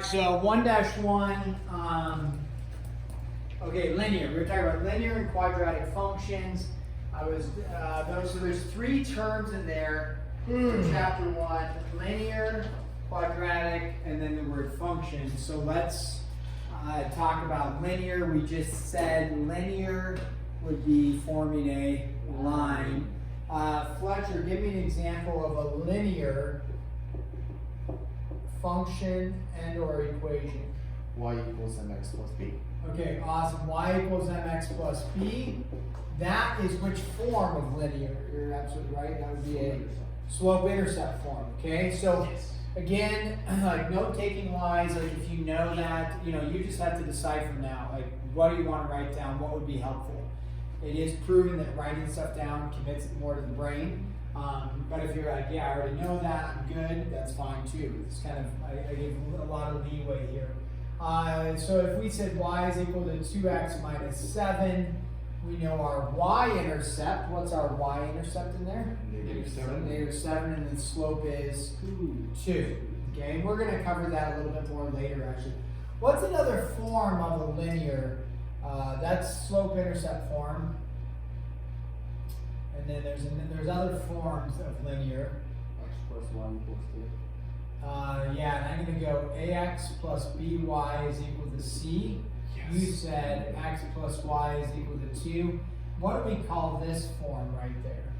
so 1-1, okay, linear. We were talking about linear and quadratic functions. So there's 3 terms in there for chapter 1, linear, quadratic, and then the word function. So let's talk about linear. We just said linear would be forming a line. Fletcher, give me an example of a linear function and or equation. Y equals mx plus b. Okay, awesome. Y equals mx plus b. That is which form of linear? You're absolutely right. That would be a slope-intercept form. Okay, so again, like note-taking wise, like if you know that, you just have to decide from now, like what do you want to write down? What would be helpful? It is proven that writing stuff down commits it more to the brain. But if you're like, yeah, I already know that, I'm good, that's fine too. It's kind of, I give a lot of leeway here. So if we said y is equal to 2x minus 7, we know our y-intercept. What's our y-intercept in there? -7. -7, and the slope is 2. Okay, and we're going to cover that a little bit more later actually. What's another form of a linear? That's slope-intercept form. And then there's other forms of linear. X plus y equals 2. Yeah, and I'm going to go ax plus by is equal to c. Yes. You said x plus y is equal to 2. What do we call this form right there?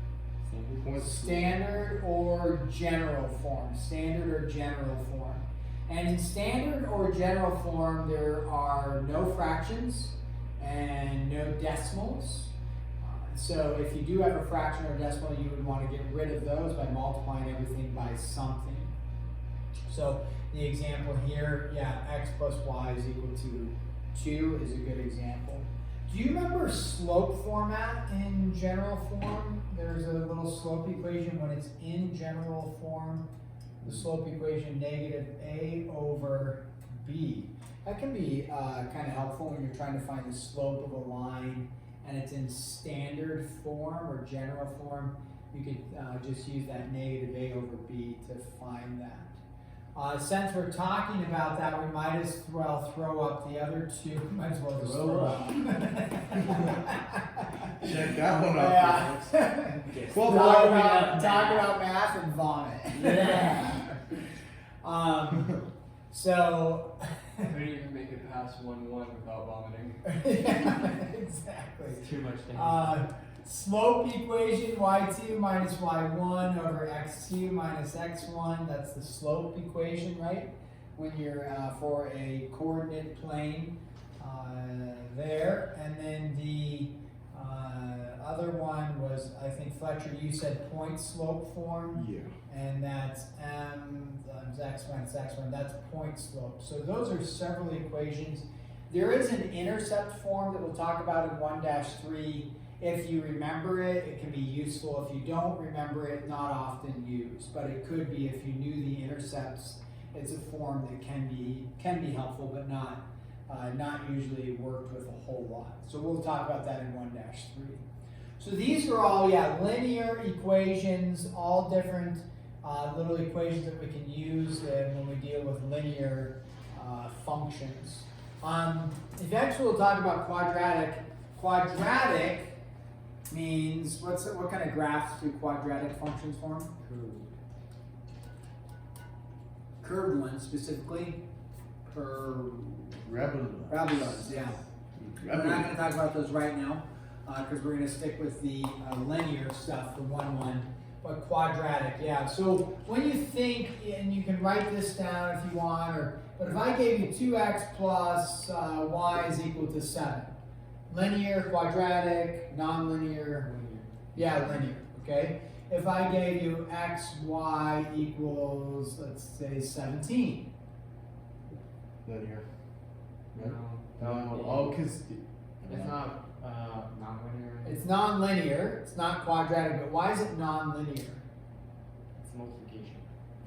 Standard or general form. Standard or general form. And in standard or general form, there are no fractions and no decimals. So if you do have a fraction or decimal, you would want to get rid of those by multiplying everything by something. So the example here, yeah, x plus y is equal to 2 is a good example. Do you remember slope format in general form? There's a little slope equation when it's in general form. The slope equation negative a over b. That can be kind of helpful when you're trying to find the slope of a line and it's in standard form or general form. You could just use that negative a over b to find that. Since we're talking about that, we might as well throw up the other two. Might as well just throw up. Check that one out. Yeah. Talk about math and vomit. Yeah. So. Couldn't even make it past 1-1 without vomiting. Yeah, exactly. It's too much damage. Slope equation, y2 minus y1 over x2 minus x1. That's the slope equation, right? When you're for a coordinate plane there. And then the other one was, I think, Fletcher, you said point slope form. Yeah. And that's m times x minus x1. That's point slope. So those are several equations. There is an intercept form that we'll talk about in 1-3. If you remember it, it can be useful. If you don't remember it, not often used. But it could be if you knew the intercepts. It's a form that can be helpful, but not usually worked with a whole lot. So we'll talk about that in 1-3. So these are all, linear equations, all different little equations that we can use when we deal with linear functions. Eventually we'll talk about quadratic. Quadratic means, what kind of graphs do quadratic functions form? Curved ones specifically. Parabolas, yeah. We're not going to talk about those right now because we're going to stick with the linear stuff for 1-1. But quadratic, yeah. So when you think, and you can write this down if you want, but if I gave you 2x plus y is equal to 7. Linear, quadratic, nonlinear. Yeah, linear, okay? If I gave you x, y equals, let's say, 17. Linear. No. Oh, because It's not nonlinear. It's nonlinear. It's not quadratic, but why is it nonlinear? It's multiplication.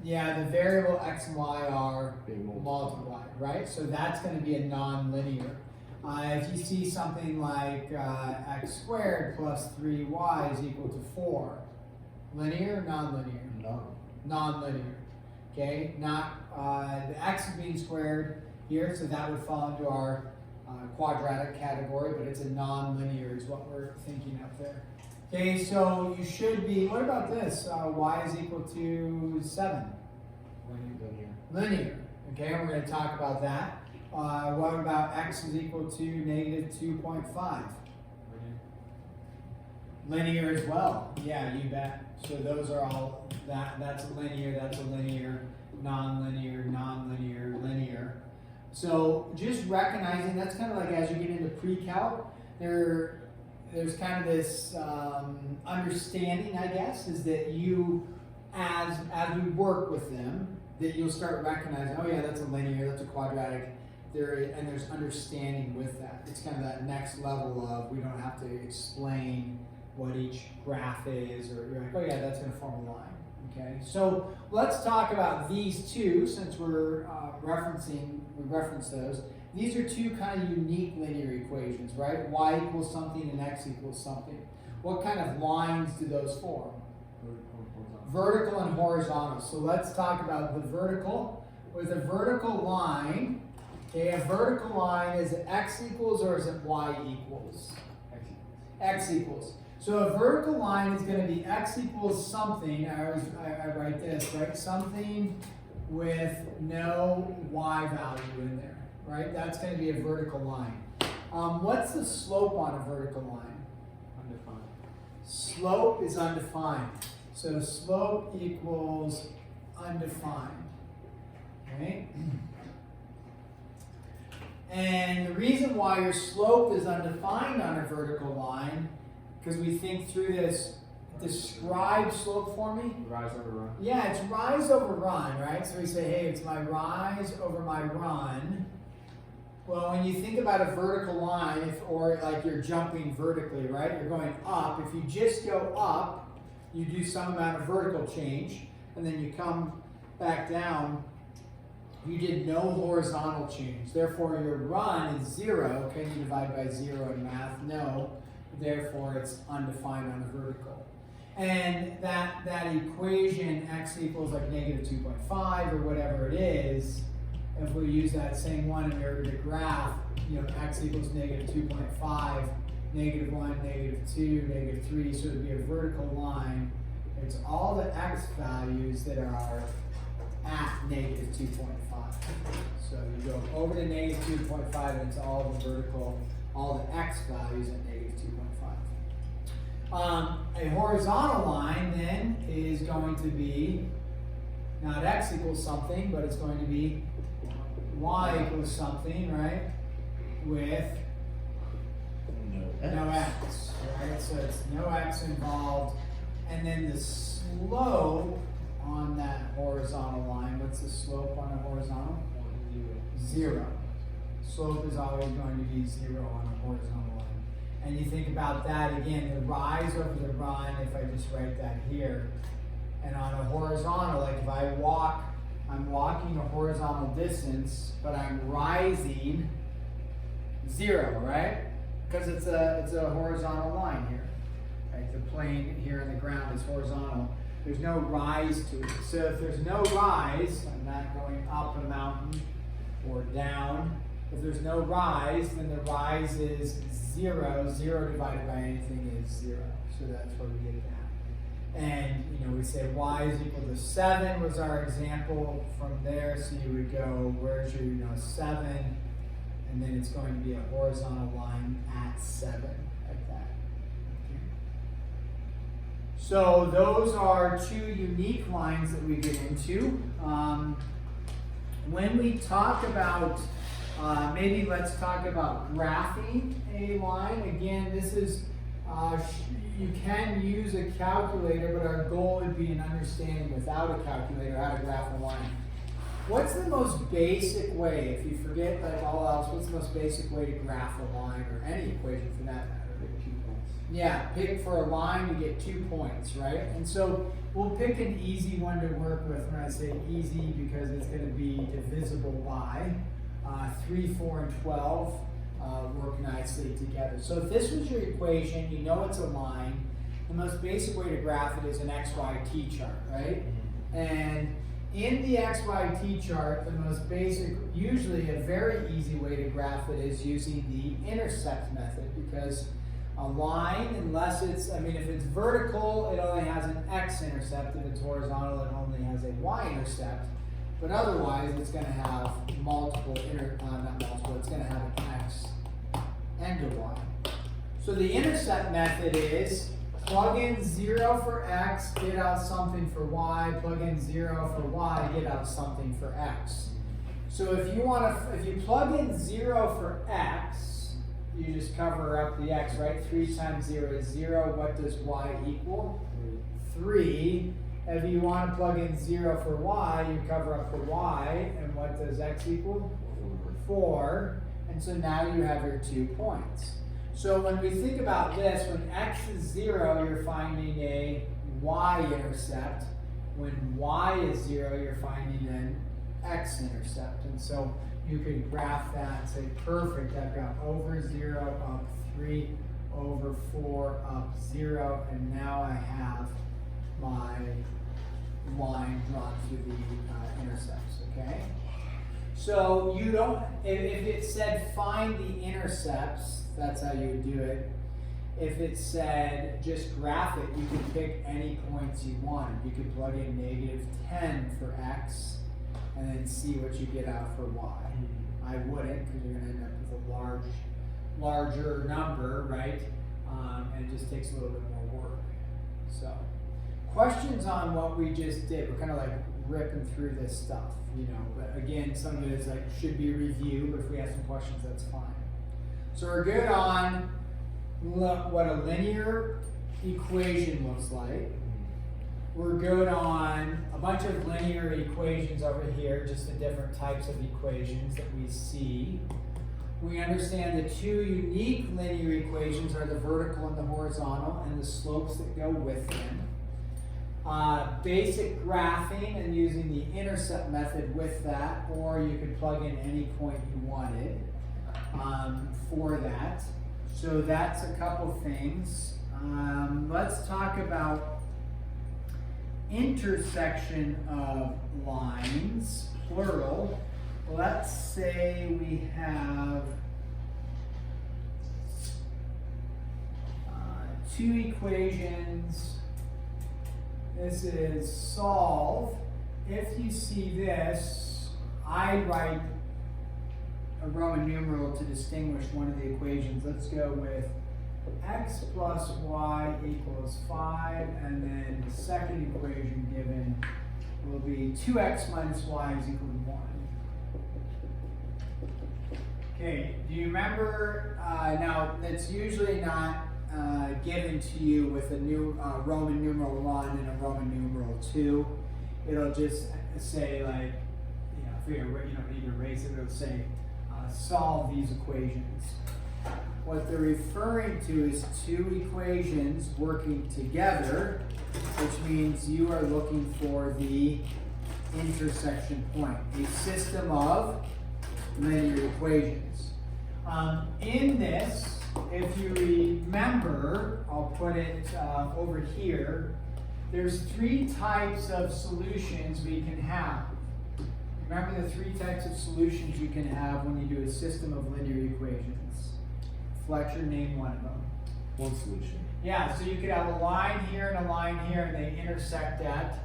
Yeah, the variable x and y are being multiplied, right? So that's going to be a nonlinear. If you see something like x squared plus 3y is equal to 4, linear or nonlinear? No. Nonlinear. Okay, not the x is being squared here, so that would fall into our quadratic category, but it's a non-linear is what we're thinking of there. Okay, so you should be, what about this? Y is equal to 7. Linear. Okay, we're going to talk about that. What about x is equal to negative 2.5? Linear as well. Yeah, you bet. So those are all, that's a linear, non-linear, non-linear, linear. So just recognizing that's kind of like as you get into pre-calc, there's kind of this understanding, I guess, is that you, as we work with them, that you'll start recognizing, oh yeah, that's a linear, that's a quadratic, and there's understanding with that. It's kind of that next level of we don't have to explain what each graph is, or you're like, oh yeah, that's going to form a line. Okay, so let's talk about these two since we reference those. These are two kind of unique linear equations, right? Y equals something and x equals something. What kind of lines do those form? Vertical and horizontal. So let's talk about the vertical. With a vertical line, okay, a vertical line, is it x equals or is it y equals? X equals. So a vertical line is going to be x equals something. I write this, right? Something with no y value in there, right? That's going to be a vertical line. What's the slope on a vertical line? Undefined. Slope is undefined. So slope equals undefined. Okay? And the reason why your slope is undefined on a vertical line, because we think through this, describe slope for me. Rise over run. Yeah, it's rise over run, right? So we say, hey, it's my rise over my run. Well, when you think about a vertical line, or like you're jumping vertically, right? You're going up. If you just go up, you do some amount of vertical change, and then you come back down, you did no horizontal change. Therefore, your run is 0. Can you divide by 0 in math? No. Therefore, it's undefined on the vertical. And that equation, x equals like negative 2.5 or whatever it is, if we use that same one in order to graph, x equals negative 2.5, negative 1, negative 2, negative 3, so it would be a vertical line. It's all the x values that are at negative 2.5. So you go over to negative 2.5 and it's all the vertical, all the x values at negative 2.5. A horizontal line then is going to be not x equals something, but it's going to be y equals something, right? With no x, right? So it's no x involved. And then the slope on that horizontal line, what's the slope on a horizontal? 0. Slope is always going to be 0 on a horizontal line. And you think about that again, the rise over the run, if I just write that here. And on a horizontal, like if I walk, I'm walking a horizontal distance, but I'm rising 0, right? Because it's a horizontal line here. Right? The plane here on the ground is horizontal. There's no rise to it. So if there's no rise, I'm not going up a mountain or down. If there's no rise, then the rise is 0. 0 divided by anything is 0. So that's where we get that. And we say y is equal to 7 was our example from there. So you would go, where's your 7? And then it's going to be a horizontal line at 7, like that. Okay. So those are two unique lines that we get into. When we talk about, maybe let's talk about graphing a line. Again, this is, you can use a calculator, but our goal would be an understanding without a calculator how to graph a line. What's the most basic way, if you forget like all else, what's the most basic way to graph a line, or any equation for that matter? Pick 2 points. Yeah, pick for a line, you get 2 points, right? And so we'll pick an easy one to work with. When I say easy, because it's going to be divisible by 3, 4, and 12 work nicely together. So if this was your equation, you know it's a line. The most basic way to graph it is an XY T chart, right? And in the XYT chart, the most basic, usually a very easy way to graph it is using the intercept method, because a line, unless it's, I mean, if it's vertical, it only has an x-intercept. If it's horizontal, it only has a y-intercept. But otherwise, it's going to have multiple, not multiple, it's going to have an x and a y. So the intercept method is plug in 0 for x, get out something for y, plug in 0 for y, get out something for x. So if you plug in 0 for x, you just cover up the x, right? 3 times 0 is 0. What does y equal? 3. If you want to plug in 0 for y, you cover up the y, and what does x equal? 4. And so now you have your 2 points. So when we think about this, when x is 0, you're finding a y-intercept. When y is 0, you're finding an x-intercept. And so you could graph that and say, perfect, I've got over 0, up 3, over 4, up 0, and now I have my line drawn through the intercepts, okay? So you don't, if it said find the intercepts, that's how you would do it. If it said just graph it, you could pick any points you wanted. You could plug in -10 for x, and then see what you get out for y. I wouldn't, because you're going to end up with a larger number, right? And it just takes a little bit more work. So, questions on what we just did? We're kind of like ripping through this stuff, you know. But again, some of it is like should be reviewed. But if we have some questions, that's fine. So we're good on what a linear equation looks like. We're good on a bunch of linear equations over here, just the different types of equations that we see. We understand the two unique linear equations are the vertical and the horizontal, and the slopes that go with them. Basic graphing and using the intercept method with that, or you could plug in any point you wanted for that. So that's a couple things. Let's talk about intersection of lines, plural. Let's say we have two equations. This is solve. If you see this, I write a Roman numeral to distinguish one of the equations. Let's go with x plus y equals 5, and then the second equation given will be 2x minus y is equal to 1. Okay, do you remember, now that's usually not given to you with a new Roman numeral 1 and a Roman numeral 2. It'll just say like, if you don't need to erase it, it'll say solve these equations. What they're referring to is two equations working together, which means you are looking for the intersection point, a system of linear equations. In this, if you remember, I'll put it over here, there's 3 types of solutions we can have. Remember the 3 types of solutions you can have when you do a system of linear equations. Fletcher, name one of them. One solution. Yeah, so you could have a line here and a line here, and they intersect at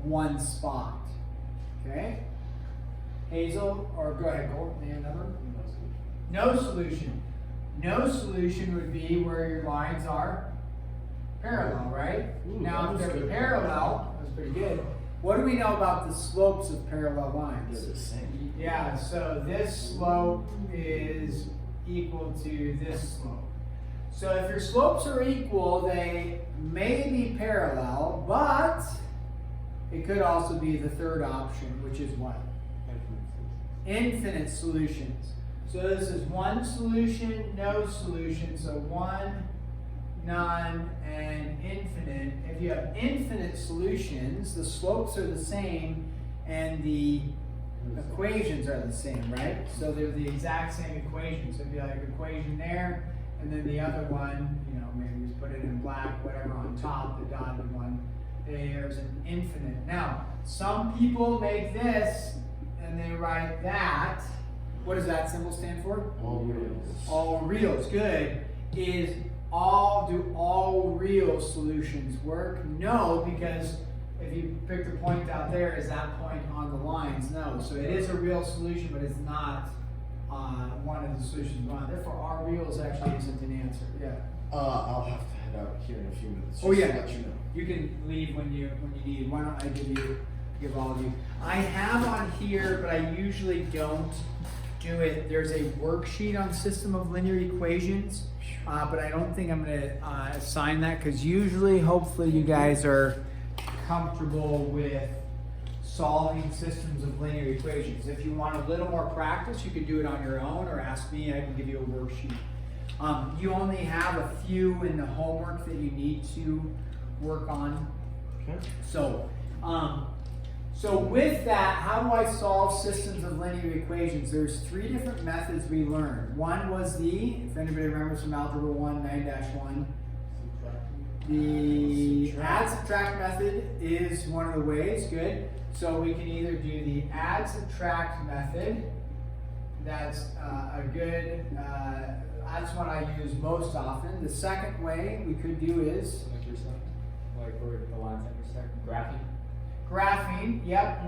one spot. Okay? Hazel, or go ahead, Gold, name another one. No solution. No solution would be where your lines are parallel, right? Ooh, now, if they're good. parallel, that's pretty good. What do we know about the slopes of parallel lines? They're the same. Yeah, so this slope is equal to this slope. So if your slopes are equal, they may be parallel, but it could also be the third option, which is what? Infinite solutions. So this is one solution, no solution. So one, none, and infinite. If you have infinite solutions, the slopes are the same and the equations are the same, right? So they're the exact same equation. So it'd be like equation there, and then the other one, maybe just put it in black, whatever on top, the dotted one, There's an infinite. Now, some people make this and they write that. What does that symbol stand for? All reals. All reals. Good. Do all real solutions work? No, because if you pick the point out there, is that point on the lines? No. So it is a real solution, but it's not one of the solutions. Therefore, our reals actually isn't an answer. Yeah. I'll have to head out here in a few minutes. Oh, yeah. To let you know. You can leave when you need. Why don't I give all of you? I have on here, but I usually don't do it. There's a worksheet on system of linear equations, but I don't think I'm going to assign that because usually, hopefully, you guys are comfortable with solving systems of linear equations. If you want a little more practice, you can do it on your own or ask me. I can give you a worksheet. You only have a few in the homework that you need to work on. Okay. So with that, how do I solve systems of linear equations? There's 3 different methods we learned. One was if anybody remembers from Algebra 1, 9-1, the add subtract method is one of the ways. Good. So we can either do the add subtract method. That's a good, that's what I use most often. The second way we could do is Like where the lines intersect. Graphing. graphing. Yep,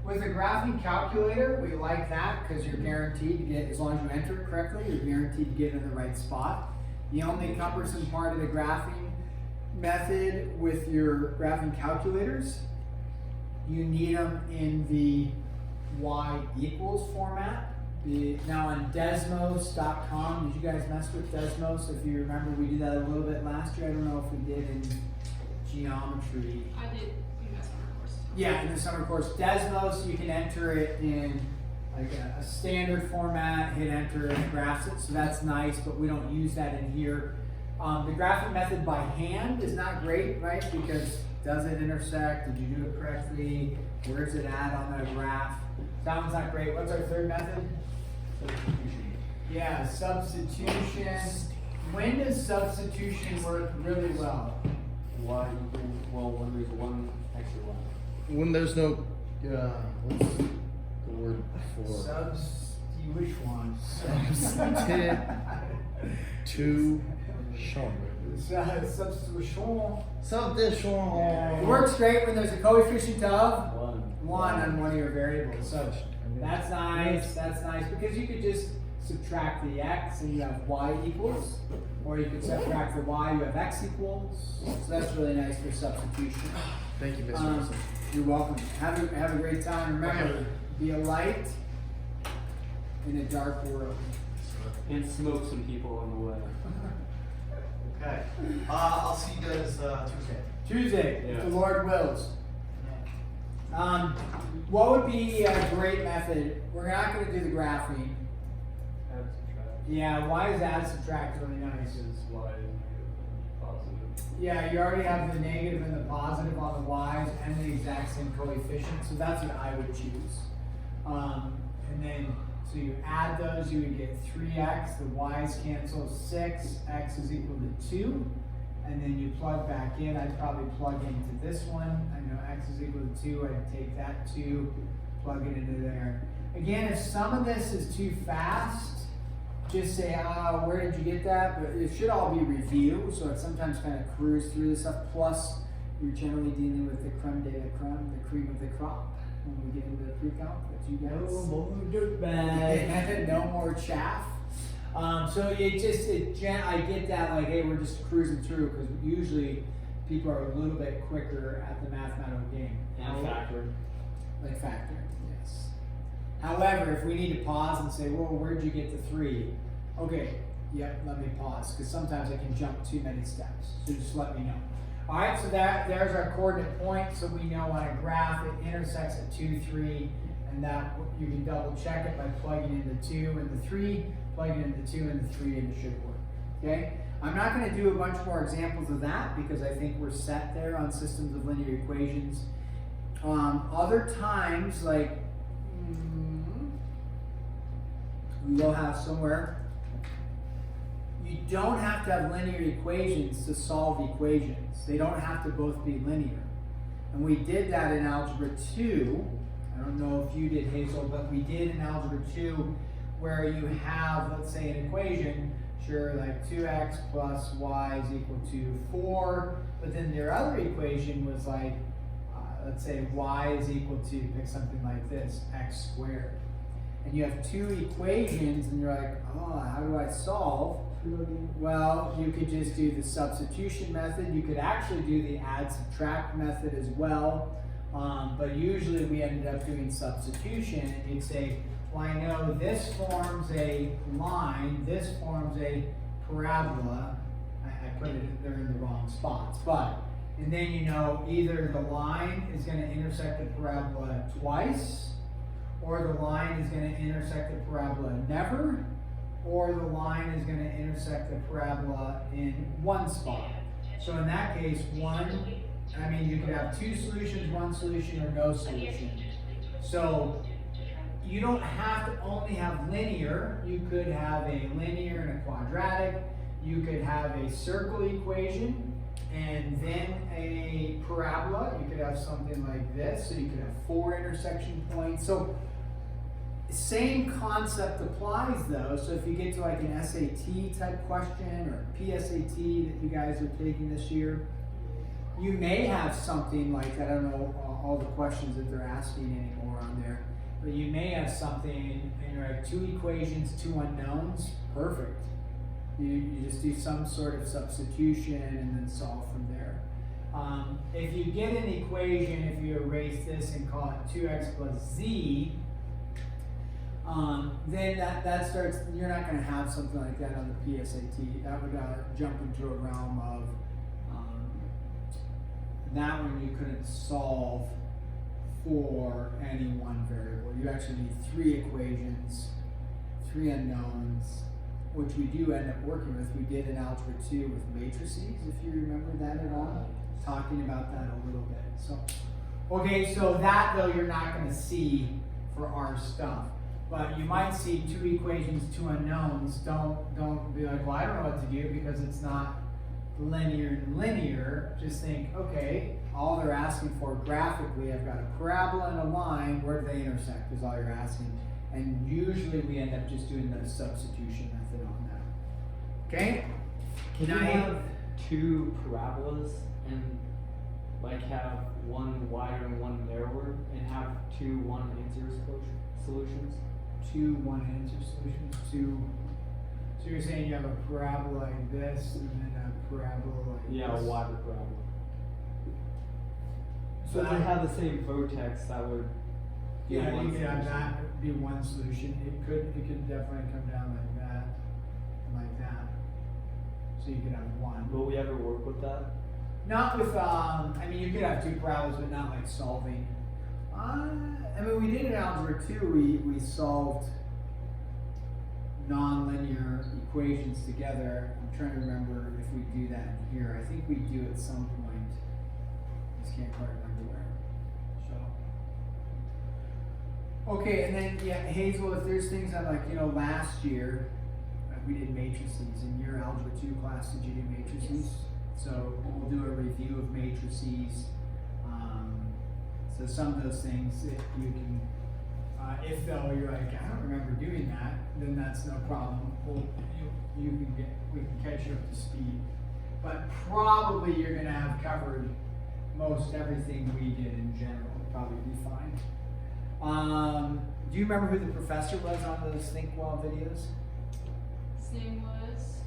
with a graphing calculator, we like that because you're guaranteed to get, as long as you enter it correctly, you're guaranteed to get in the right spot. The only cumbersome part of the graphing method with your graphing calculators, you need them in the y equals format. Now on Desmos.com, did you guys mess with Desmos? If you remember, we did that a little bit last year. I don't know if we did in geometry. I did in my summer course. Yeah, in the summer course. Desmos, you can enter it in like a standard format, hit enter, and it graphs it. So that's nice, but we don't use that in here. The graphing method by hand is not great, right? Because does it intersect? Did you do it correctly? Where's it at on the graph? That one's not great. What's our third method? Yeah, substitution. When does substitution work really well? Why? Well, when there's one extra line. When there's no, what's the word for? Which one? Substitution. Substitution. It works great when there's a coefficient of One. on one of your variables. So that's nice. That's nice because you could just subtract the x and you have y equals, or you could subtract the y, you have x equals. So that's really nice for substitution. Thank you, Mr. Wilson. You're welcome. Have a great time. Remember, be a light in a dark world. And smoke some people on the way. Okay. I'll see you guys Tuesday. Tuesday, if Yeah. the Lord wills. What would be a great method? We're not going to do the graphing. Add, subtract. Yeah, why is add subtract really nice? Because y is negative, positive. Yeah, you already have the negative and the positive on the y's and the exact same coefficient, so that's what I would choose. And then, so you add those, you would get 3x, the y's cancel 6, x is equal to 2, and then you plug back in. I'd probably plug into this one. I know x is equal to 2, I'd take that 2, plug it into there. Again, if some of this is too fast, just say, where did you get that? But it should all be review, so it sometimes kind of cruise through this stuff. Plus, you're generally dealing with the creme de la creme, the cream of the crop. When we get into the pre-calc, that you guys. No more dirtbag. No more chaff. So I get that, like, hey, we're just cruising through, because usually people are a little bit quicker at the mathematical game. And factor. Like factor, yes. However, if we need to pause and say, well, where'd you get the 3? Okay, yep, let me pause, because sometimes I can jump too many steps. So just let me know. All right, so there's our coordinate point. So we know on a graph it intersects at 2, 3, and that you can double check it by plugging in the 2 and the 3, plugging in the 2 and the 3, and it should work. Okay? I'm not going to do a bunch more examples of that because I think we're set there on systems of linear equations. Other times, like we will have somewhere, you don't have to have linear equations to solve equations. They don't have to both be linear. And we did that in Algebra 2. I don't know if you did, Hazel, but we did in Algebra 2 where you have, let's say, an equation, sure, like 2x plus y is equal to 4, but then their other equation was like, let's say y is equal to, pick something like this, x squared. And you have two equations and you're like, oh, how do I solve? Well, you could just do the substitution method. You could actually do the add subtract method as well. But usually we ended up doing substitution, and you'd say, well, I know this forms a line, this forms a parabola. I put it there in the wrong spots, but, and then you know either the line is going to intersect the parabola twice, or the line is going to intersect the parabola never, or the line is going to intersect the parabola in one spot. So in that case, you could have two solutions, one solution, or no solution. So you don't have to only have linear. You could have a linear and a quadratic. You could have a circle equation and then a parabola. You could have something like this. So you could have 4 intersection points. So same concept applies though. So if you get to like an SAT type question or PSAT that you guys are taking this year, you may have something like, I don't know all the questions that they're asking anymore on there, but you may have something and you're like 2 equations, 2 unknowns, perfect. You just do some sort of substitution and then solve from there. If you get an equation, if you erase this and call it 2x plus z, then that starts, you're not going to have something like that on the PSAT. That would jump into a realm of, that one you couldn't solve for any one variable. You actually need 3 equations, 3 unknowns, which we do end up working with. We did in Algebra 2 with matrices, if you remember that at all. Talking about that a little bit. So, okay, so that though you're not going to see for our stuff. But you might see 2 equations, 2 unknowns. Don't be like, well, I don't know what to do because it's not linear and linear. Just think, okay, all they're asking for graphically, I've got a parabola and a line, where do they intersect is all you're asking. And usually we end up just doing the substitution method on that. Okay? Can you have 2 parabolas and like have one wider and one narrower and have 2 one-answer solutions? 2 one-answer solutions, so you're saying you have a parabola like this and then a parabola like this? Yeah, a wider parabola. So So if they have the same vertex, that would be yeah, one you could have solution. that be one solution. It could definitely come down like that and like that. So you could have one. Will we ever work with that? Not with you could have 2 parabolas, but not like solving. We did in Algebra 2, we solved nonlinear equations together. I'm trying to remember if we do that in here. I think we do at some point. Just can't quite remember where. So. Okay, and then yeah, Hazel, if there's things that last year we did matrices. In your Algebra 2 class, did you do matrices? Yes. So we'll do a review of matrices. So some of those things that you can, if though you're like, I don't remember doing that, then that's no problem. We can catch you up to speed. But probably you're gonna have covered most everything we did in general. It'll probably be fine. Do you remember who the professor was on those Think Well videos? His name was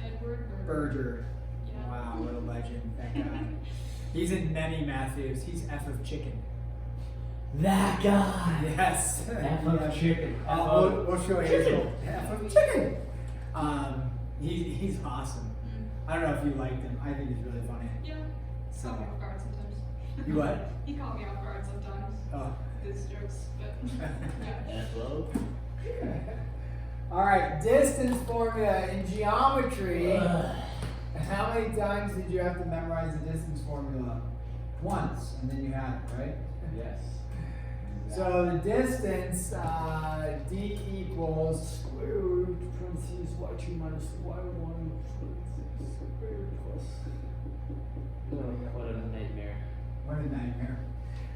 Edward Berger. Yeah. Wow, what a legend, that guy. He's in many Matthews. He's F of Chicken. That guy! Yes. F of Chicken. We'll show Chicken. Hazel. F of Chicken. He's awesome. I don't know if you liked him. I think he's really funny. Yeah. He caught me off guard sometimes. You what? He caught me off guard sometimes. Oh. His jokes, but yeah. Hello? All right, distance formula in geometry. How many times did you have to memorize the distance formula? Once, and then you had it, right? Yes. So the distance, d equals Square root parentheses y2 minus y1 squared plus. Oh, what a nightmare. What a nightmare.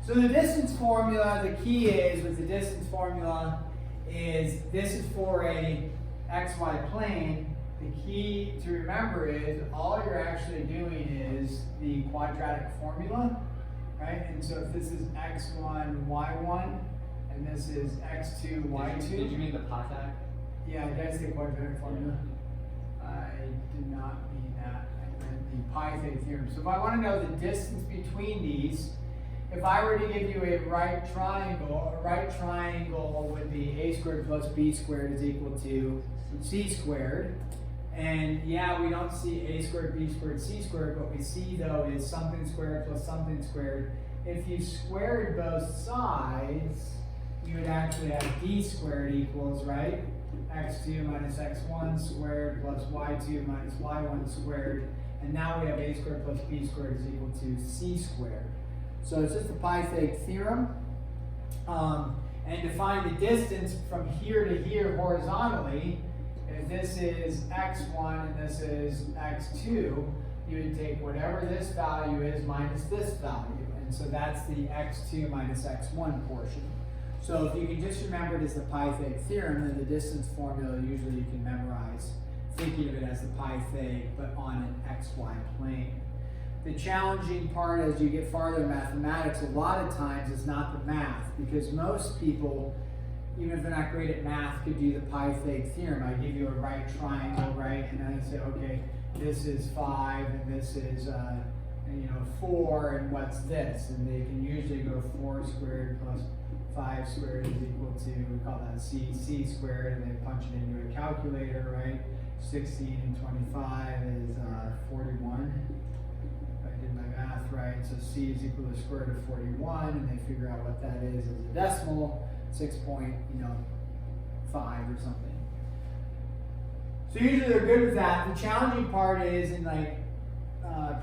So the distance formula, the key is with the distance formula is this is for a XY plane. The key to remember is all you're actually doing is the quadratic formula, right? And so if this is x1, y1, and this is x2, y2. Did you mean the pi fact? Yeah, that's the quadratic formula. I did not mean that. I meant the pi-theta theorem. So if I want to know the distance between these, if I were to give you a right triangle would be a squared plus b squared is equal to c squared. And yeah, we don't see a squared, b squared, c squared. What we see though is something squared plus something squared. If you squared both sides, you would actually have d squared equals, right? x2 minus x1 squared plus y2 minus y1 squared. And now we have a squared plus b squared is equal to c squared. So it's just the pi-theta theorem. And to find the distance from here to here horizontally, if this is x1 and this is x2, you would take whatever this value is minus this value. And so that's the x2 minus x1 portion. So if you can just remember it as the pi-theta theorem, then the distance formula usually you can memorize, thinking of it as the pi-theta, but on an xy plane. The challenging part as you get farther in mathematics, a lot of times is not the math, because most people, even if they're not great at math, could do the pi-theta theorem. I give you a right triangle, right, and I say, okay, this is 5, and this is 4, and what's this? And they can usually go 4 squared plus 5 squared is equal to, we call that c squared, and they punch it into a calculator, right? 16 and 25 is 41. I did my math right, so c is equal to the square root of 41, and they figure out what that is as a decimal, 6.5 or something. So usually they're good with that. The challenging part is in like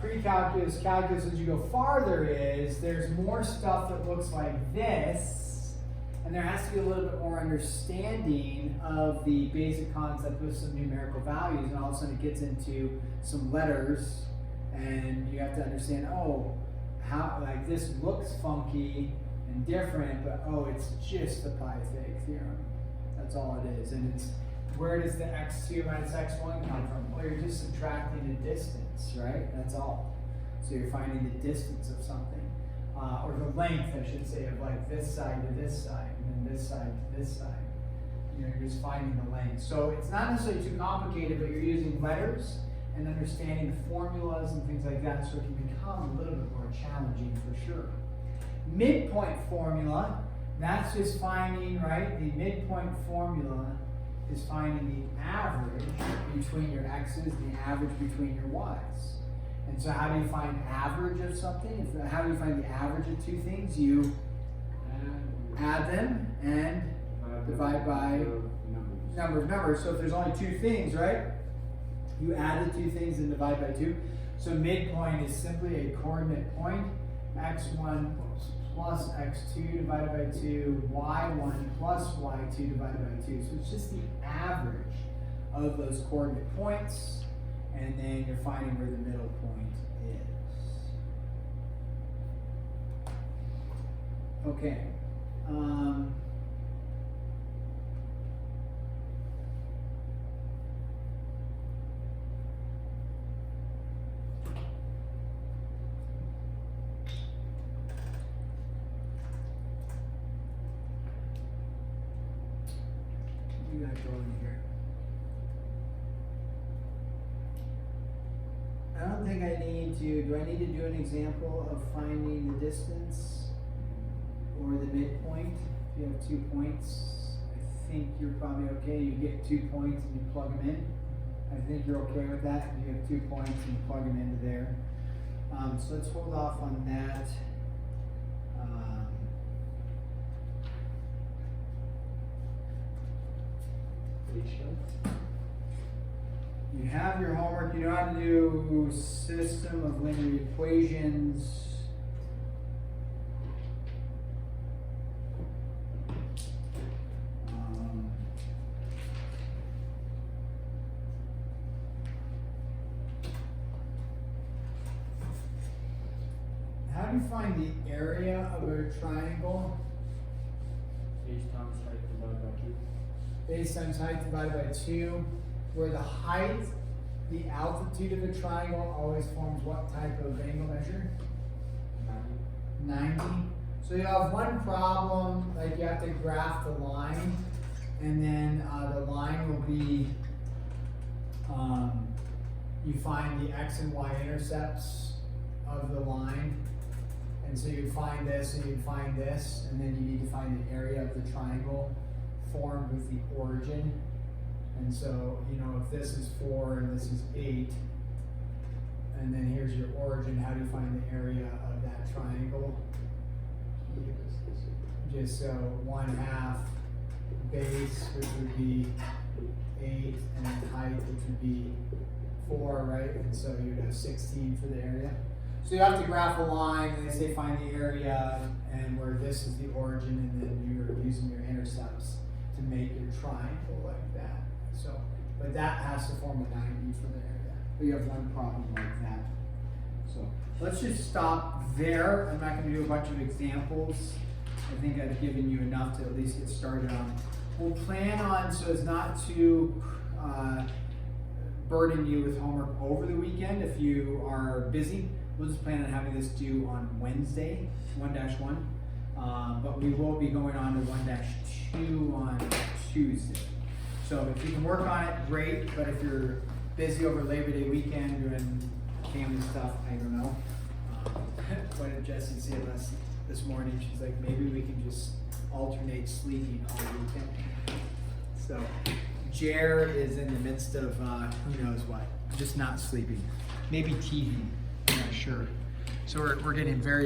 pre-calculus, calculus, as you go farther is there's more stuff that looks like this, and there has to be a little bit more understanding of the basic concept with some numerical values, and all of a sudden it gets into some letters, and you have to understand, oh, how, like this looks funky and different, but oh, it's just the pi-theta theorem. That's all it is. And it's, where does the x2 minus x1 come from? Well, you're just subtracting the distance, right? That's all. So you're finding the distance of something. Or the length, I should say, of like this side to this side, and then this side to this side. You're just finding the length. So it's not necessarily too complicated, but you're using letters and understanding the formulas and things like that, so it can become a little bit more challenging for sure. Midpoint formula, that's just finding, right? The midpoint formula is finding the average between your x's and the average between your y's. And so how do you find average of something? How do you find the average of two things? You add them and divide by number of numbers. So if there's only two things, right? You add the two things and divide by 2. So midpoint is simply a coordinate point, x1 plus x2 divided by 2, y1 plus y2 divided by 2. So it's just the average of those coordinate points, and then you're finding where the middle point is. Okay. You gotta go in here. I don't think I need to. Do I need to do an example of finding the distance or the midpoint? If you have 2 points, I think you're probably okay. You get 2 points and you plug them in. I think you're okay with that. You have 2 points and you plug them into there. So let's hold off on that. You have your homework. You know how to do system of linear equations. How do you find the area of a triangle? Base times height divided by 2. Base times height divided by 2, where the height, the altitude of a triangle always forms what type of angle measure? 90. So you have one problem, like you have to graph the line, and then the line will be, you find the x and y intercepts of the line. And so you find this and you find this, and then you need to find the area of the triangle formed with the origin. And so, you know, if this is 4 and this is 8, and then here's your origin, how do you find the area of that triangle? Just so 1/2 base, which would be 8, and then height, which would be 4, right? And so you'd have 16 for the area. So you have to graph a line, and they say find the area, and where this is the origin, and then you're using your intercepts to make your triangle like that. So, but that has to form a 90 for the area. But you have one problem like that. So let's just stop there. I'm not going to do a bunch of examples. I think I've given you enough to at least get started on. We'll plan on, so as not to burden you with homework over the weekend if you are busy. We'll just plan on having this due on Wednesday, 1-1. But we will be going on to 1-2 on Tuesday. So if you can work on it, great. But if you're busy over Labor Day weekend doing family stuff, I don't know. What did Jessie say this morning? She's like, maybe we can just alternate sleeping all weekend. So Jer is in the midst of who knows what, just not sleeping. Maybe TV, I'm not sure. So we're getting very